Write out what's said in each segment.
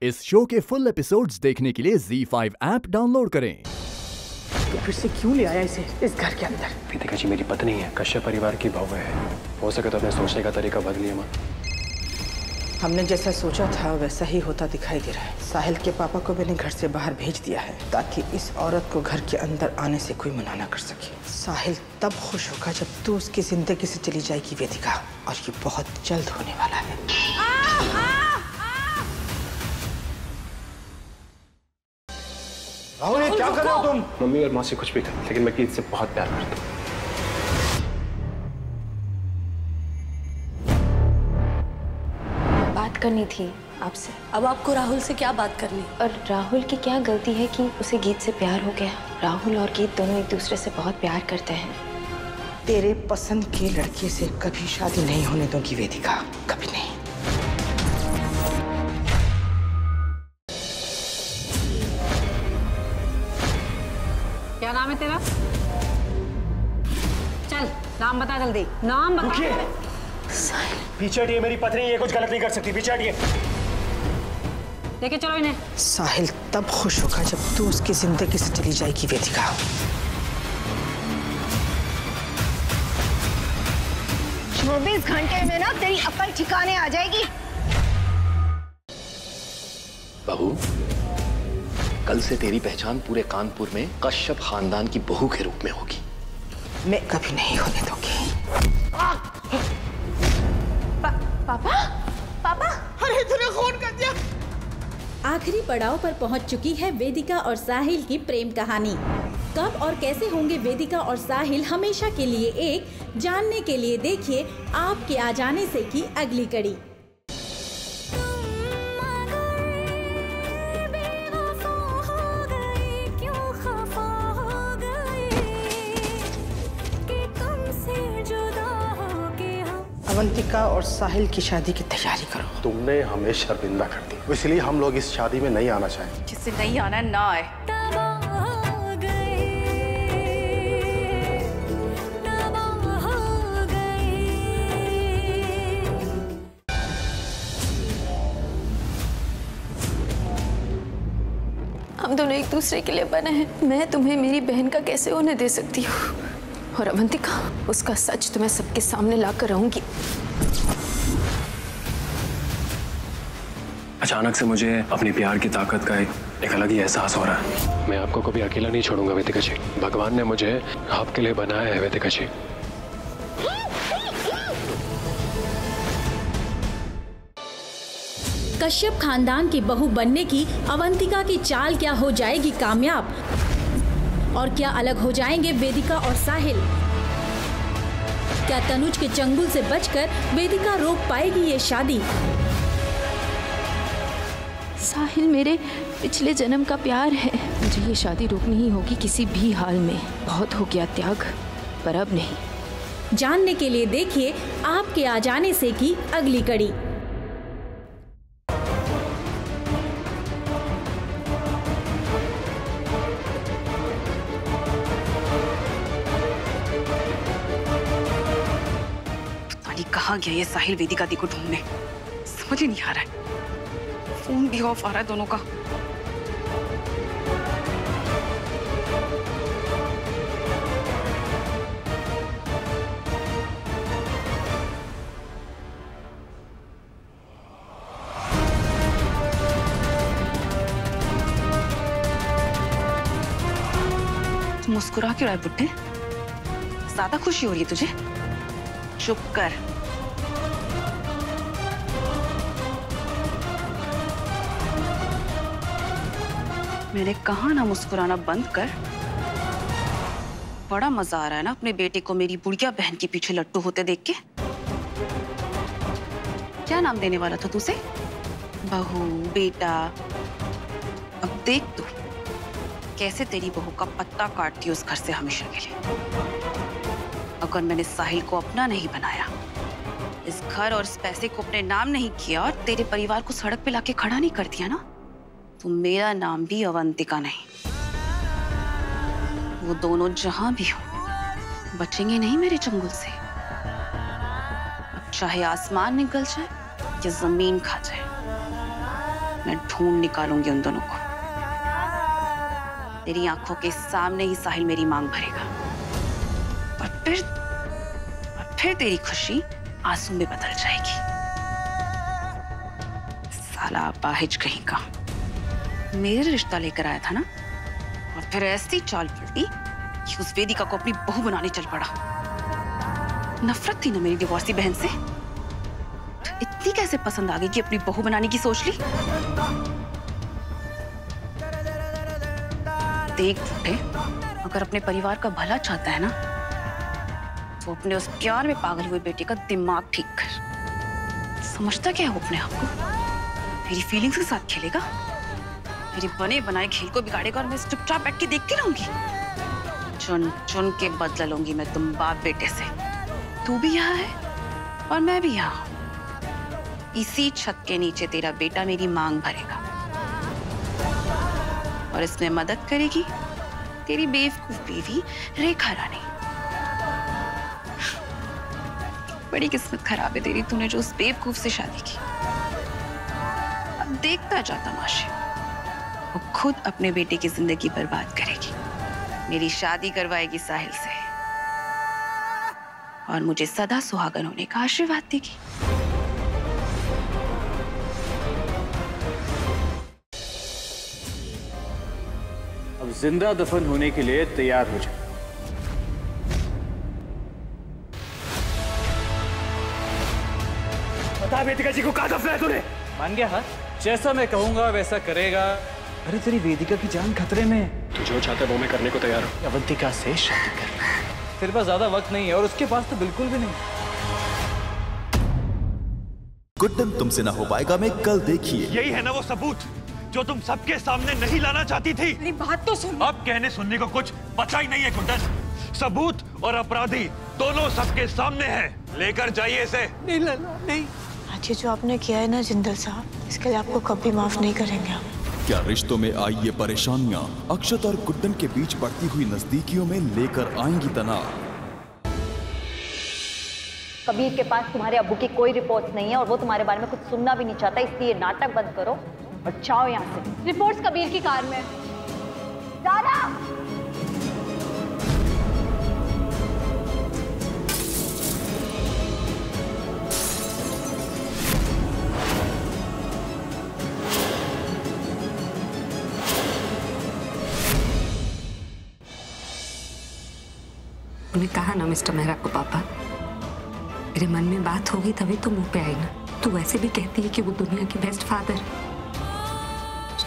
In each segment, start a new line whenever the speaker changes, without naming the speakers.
इस शो के full episodes देखने के लिए ZEE5 ऐप डाउनलोड करें।
तो फिर से क्यों ले आया इसे इस घर के अंदर?
वेदिका जी मेरी पत्नी है, कश्यप परिवार की बहू है। हो सके तो अपने सोचने का तरीका बदलिए माँ।
हमने जैसा सोचा था वैसा ही होता दिखाई दे रहा है। साहिल के पापा को मैंने घर से बाहर भेज दिया है ताकि इस औरत को घर के अंदर आने से कोई मना ना कर सके। साहिल तब खुश होगा जब तू उसकी जिंदगी से चली जाएगी वेदिका, और ये बहुत जल्द होने वाला है।
राहुल ये क्या कर रहे हो तुम? मम्मी और मौसी कुछ भी कर, लेकिन मैं गीत से बहुत प्यार करता हूँ।
बात करनी थी आपसे।
अब आपको राहुल से क्या बात करनी?
और राहुल की क्या गलती है कि उसे गीत से प्यार हो गया? राहुल और गीत दोनों एक दूसरे से बहुत प्यार करते हैं।
तेरे पसंद के लड़के से कभी शादी नहीं होने दूंगी वेदिका, कभी नहीं।
क्या नाम है तेरा? चल नाम बता जल्दी, नाम बता।
पीछे हटिए, मेरी पत्नी ये कुछ गलत नहीं कर सकती, पीछे हटिए।
लेके चलो इन्हें।
साहिल तब खुश होगा जब तू उसकी जिंदगी से चली जाएगी वेदिका।
24 घंटे में ना तेरी अकल ठिकाने आ जाएगी।
बहू, कल से तेरी पहचान पूरे कानपुर में कश्यप खानदान की बहू के रूप में होगी।
मैं कभी नहीं होने दूंगी।
पापा, पापा,
अरे तूने खून कर दिया।
आखिरी पड़ाव पर पहुंच चुकी है वेदिका और साहिल की प्रेम कहानी। कब और कैसे होंगे वेदिका और साहिल हमेशा के लिए एक, जानने के लिए देखिए आपके आ जाने से की अगली कड़ी।
अवंतिका और साहिल की शादी की तैयारी करो।
तुमने हमें शर्मिंदा कर दी, इसलिए हम लोग इस शादी में नहीं आना चाहेंगे।
जिससे नहीं आना ना आए।
हम दोनों एक दूसरे के लिए बने हैं। मैं तुम्हें मेरी बहन का कैसे होने दे सकती हूँ? और अवंतिका, उसका सच तो मैं सबके सामने लाकर रहूंगी।
अचानक से मुझे अपनी प्यार की ताकत का एक अलग ही एहसास हो रहा है। मैं आपको कभी अकेला नहीं छोड़ूंगा वेदिका जी। भगवान ने मुझे आपके लिए बनाया है वेदिका जी।
कश्यप खानदान की बहू बनने की अवंतिका की चाल क्या हो जाएगी कामयाब? और क्या अलग हो जाएंगे वेदिका और साहिल? क्या तनुज के चंगुल से बचकर वेदिका रोक पाएगी ये शादी?
साहिल मेरे पिछले जन्म का प्यार है। मुझे ये शादी रोकनी ही होगी किसी भी हाल में। बहुत हो गया त्याग, पर अब नहीं।
जानने के लिए देखिए आपके आ जाने से की अगली कड़ी।
कहाँ गया ये साहिल वेदिका दी को ढूंढने? समझ ही नहीं आ रहा है। फोन भी ऑफ आ रहा है दोनों का। तू मुस्कुरा क्यों रहा है बुड्ढे? ज्यादा खुशी हो रही है तुझे? चुप कर। मैंने कहा ना मुस्कुराना बंद कर। बड़ा मजा आ रहा है ना अपने बेटे को मेरी बुढ़िया बहन के पीछे लट्टू होते देख के। क्या नाम देने वाला था तुझे? बहू, बेटा। अब देख तू कैसे तेरी बहू का पत्ता काटती है उस घर से हमेशा के लिए। अगर मैंने साहिल को अपना नहीं बनाया, इस घर और इस पैसे को अपने नाम नहीं किया और तेरे परिवार को सड़क पे लाके खड़ा नहीं कर दिया ना, तो मेरा नाम भी अवंतिका नहीं। वो दोनों जहां भी हो बचेंगे नहीं मेरे चंगुल से। अब चाहे आसमान निकल जाए या जमीन खा जाए, मैं ढूंढ निकालूंगी उन दोनों को। तेरी आंखों के सामने ही साहिल मेरी मांग भरेगा और फिर तेरी खुशी आंसू में बदल जाएगी। साला अपाहिज कहीं का मेरे रिश्ता लेकर आया था ना, और फिर ऐसी चाल पलटी कि उस वेदिका को अपनी बहू बनाने चल पड़ा। नफरत थी ना मेरी डिवोर्सी बहन से, तो इतनी कैसे पसंद आ गई कि अपनी बहू बनाने की सोच ली। देख बूढ़े, अगर अपने परिवार का भला चाहता है ना, तो अपने उस प्यार में पागल हुए बेटे का दिमाग ठीक कर। समझता क्या है वो अपने आप को? मेरी फीलिंग्स के साथ खेलेगा, मेरे बने बनाए खेल को बिगाड़ेगा और मैं चुपचाप बैठ के देखती रहूंगी। चुन चुन के बदला लूंगी मैं तुम बाप बेटे से। तू भी यहाँ है और मैं भी यहाँ। इसी छत के नीचे तेरा बेटा मेरी मांग भरेगा और इसमें मदद करेगी तेरी बेवकूफ बीवी रेखा रानी। बड़ी किस्मत खराब है तेरी, तूने जो उस बेवकूफ से शादी की। अब देखता जा तमाशे, वो खुद अपने बेटे की जिंदगी बर्बाद करेगी, मेरी शादी करवाएगी साहिल से और मुझे सदा सुहागन होने का आशीर्वाद देगी।
अब जिंदा दफन होने के लिए तैयार हो जाए।
बता वेदिका जी को कहाँ दफनाया तूने?
मान गया हाँ, जैसा मैं कहूंगा वैसा करेगा। अरे तेरी वेदिका की जान खतरे में।
तू जो चाहता है वो मैं करने को तैयार हूँ।
अवंतिका से शादी कर। तेरे पास ज्यादा वक्त नहीं है और उसके पास तो बिल्कुल भी नहीं।
गुड्डन तुमसे ना हो पाएगा में कल देखिए।
यही है ना वो सबूत जो तुम सबके सामने नहीं लाना चाहती थी।
मेरी बात तो सुन।
अब कहने सुनने को कुछ बचा ही नहीं है गुड्डन। सबूत और अपराधी दोनों सबके सामने हैं। लेकर जाइए इसे।
नहीं लाला नहीं।
आज ये जो आपने किया है ना जिंदल साहब, इसके लिए आपको कभी माफ नहीं करेंगे हम।
क्या रिश्तों में आई ये परेशानियां अक्षत और गुड्डन के बीच बढ़ती हुई नजदीकियों में लेकर आएंगी तनाव।
कबीर के पास तुम्हारे अब्बू की कोई रिपोर्ट नहीं है और वो तुम्हारे बारे में कुछ सुनना भी नहीं चाहता, इसलिए नाटक बंद करो और जाओ यहाँ से।
रिपोर्ट्स कबीर की कार में।
ज़ारा!
उन्हें कहा ना मिस्टर मेहरा को पापा, मेरे मन में बात होगी तभी तो मुंह पे आई ना। तू वैसे भी कहती है कि वो दुनिया की बेस्ट फादर।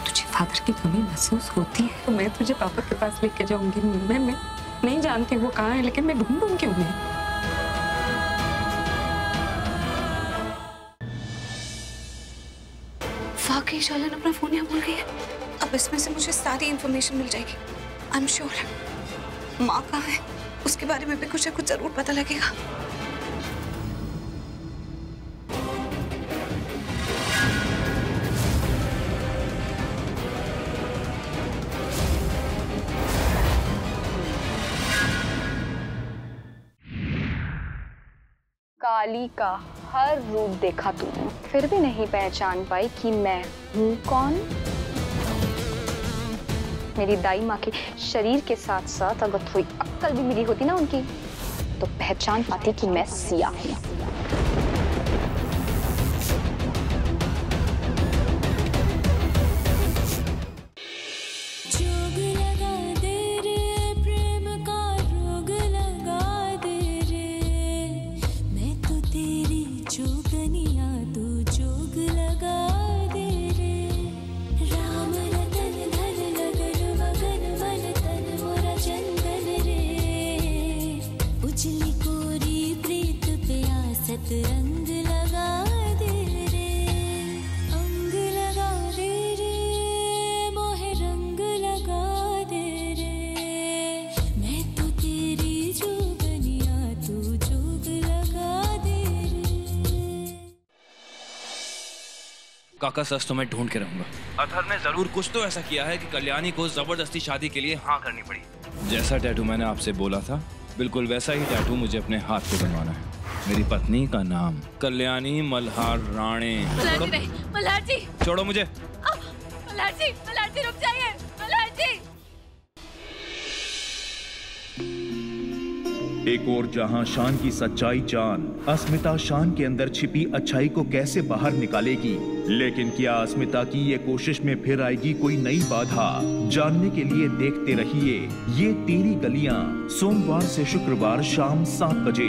तुझे फादर की कमी महसूस होती है तो मैं तुझे पापा के पास लेके जाऊंगी। मैं नहीं जानती वो कहाँ है, लेकिन मैं ढूंढूंगी उन्हें।
वाकई शालन अपना फोन यहाँ भूल गई है। अब इसमें से मुझे सारी इंफॉर्मेशन मिल जाएगी। I am sure. माँ कहाँ है उसके बारे में भी कुछ ना कुछ जरूर पता लगेगा।
काली का हर रूप देखा तूने, फिर भी नहीं पहचान पाई कि मैं हूँ कौन। मेरी दाई माँ के शरीर के साथ साथ अगर थोड़ी अक्ल भी मिली होती ना उनकी, तो पहचान पाती कि मैं सिया हूँ।
रंग लगा दे रे, अंग लगा दे रे, मोहे रंग लगा दे रे। मैं तो तेरी जोगनिया, तू जोग लगा दे रे।
काका सच तो मैं ढूंढ के रहूंगा। अथर ने जरूर कुछ तो ऐसा किया है कि कल्याणी को जबरदस्ती शादी के लिए हाँ करनी पड़ी। जैसा टैटू मैंने आपसे बोला था, बिल्कुल वैसा ही टैटू मुझे अपने हाथ पे बनवाना है। मेरी पत्नी का नाम कल्याणी मल्हार राणे।
मल्हार जी,
छोड़ो मुझे।
मल्हार जी रुक जाइए। मल्हार जी।
एक और जहां शान की सच्चाई जान अस्मिता शान के अंदर छिपी अच्छाई को कैसे बाहर निकालेगी, लेकिन क्या अस्मिता की ये कोशिश में फिर आएगी कोई नई बाधा? जानने के लिए देखते रहिए ये तेरी गलियां, सोमवार से शुक्रवार शाम 7 बजे।